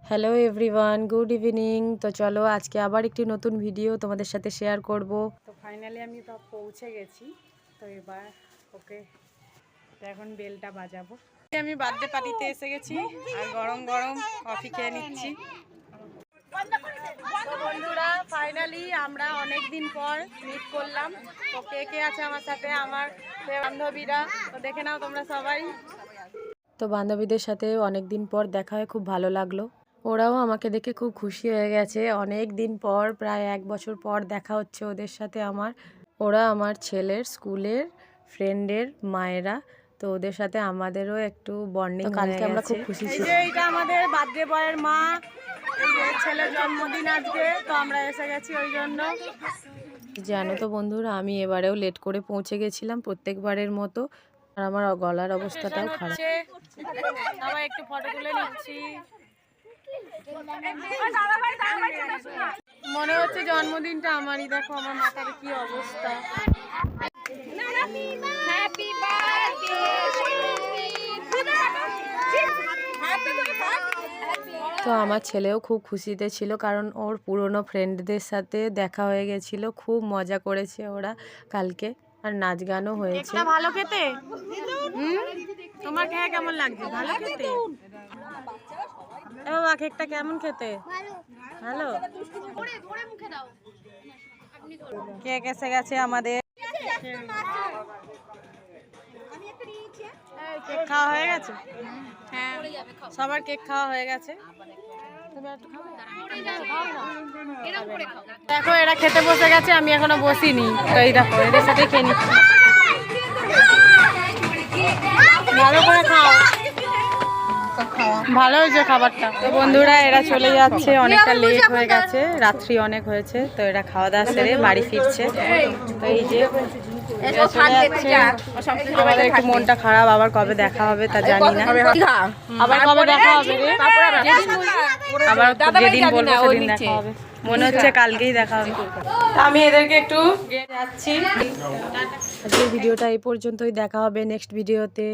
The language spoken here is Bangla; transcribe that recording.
Hello everyone, good evening. তো চলো আজকে আবার একটি নতুন ভিডিও তোমাদের সাথে শেয়ার করব। তো ফাইনালি আমি পৌঁছে গেছি। তো এবার ওকে এখন বেলটা বাজাবো। আমি বার্থডে পার্টিতে এসে গেছি আর গরম গরম কফি খেয়ে নিচ্ছি। বন্ধুরা ফাইনালি আমরা অনেক দিন পর মিট করলাম। তো কে কে আছে আমার সাথে, আমার বান্ধবীরা, তো দেখে নাও তোমরা সবাই। তো বান্ধবীদের সাথে অনেক দিন পর দেখা হয়ে খুব ভালো লাগলো। ওরাও আমাকে দেখে খুব খুশি হয়ে গেছে। অনেক দিন পর, প্রায় 1 বছর পর দেখা হচ্ছে ওদের সাথে আমার। ওরা আমার ছেলের স্কুলের ফ্রেন্ডের মায়েরা, তো ওদের সাথে আমাদেরও একটু বন্ডিং হয়ে গেছে। কালকে আমরা খুব খুশি ছিলাম। এইটা আমাদের বার্থডে বয়ের মা, এই যে ছেলের জন্মদিন আজকে, তো আমরা এসে গেছি ওই জন্য। জানো তো বন্ধুরা, আমি এবারেও লেট করে পৌঁছে গেছিলাম প্রত্যেকবারের মতো, আর আমার গলার অবস্থাটাও খারাপ। সবাই একটু ফটো তুলে নিচ্ছি। মনে হচ্ছে জন্মদিনটা আমারই। দেখো আমার মাথার কি অবস্থা। তো আমার ছেলেও খুব খুশিতে ছিল, কারণ ওর পুরনো ফ্রেন্ডদের সাথে দেখা হয়ে গেছিল। খুব মজা করেছে ওরা কালকে, আর নাচ গানও হয়েছে। ভালো খেতে? তোমার খেয়ে কেমন লাগছে? ভালো খেতে? বাবা কেকটা কেমন খেতে? ভালো। কেক এসে গেছে আমাদের। কেক খাওয়া হয়ে গেছে? হ্যাঁ, সবার কেক খাওয়া হয়ে গেছে। দেখো এরা খেতে বসে গেছে, আমি এখনো বসিনি। তো এই দেখো এদের সাথে খেয়ে নিচ্ছি। ভালো করে খাও, ভালো হয়েছে খাবারটা। তো বন্ধুরা এরা চলে যাচ্ছে, অনেকটা লেট হয়ে গেছে, রাত্রি অনেক হয়েছে। তো এরা খাওয়া দাওয়া সেরে বাড়ি ফিরছে। তো এই যে আমাদের একটু মনটা খারাপ, আবার কবে দেখা হবে তা জানি না। আবার কবে দেখা হবে রে? আবার যেদিন বলবো সেদিন দেখা হবে। মনে হচ্ছে কালকেই দেখা হবে। আমি এদেরকে একটু যাচ্ছি। আজকের ভিডিওটা এই পর্যন্তই, দেখা হবে নেক্সট ভিডিওতে।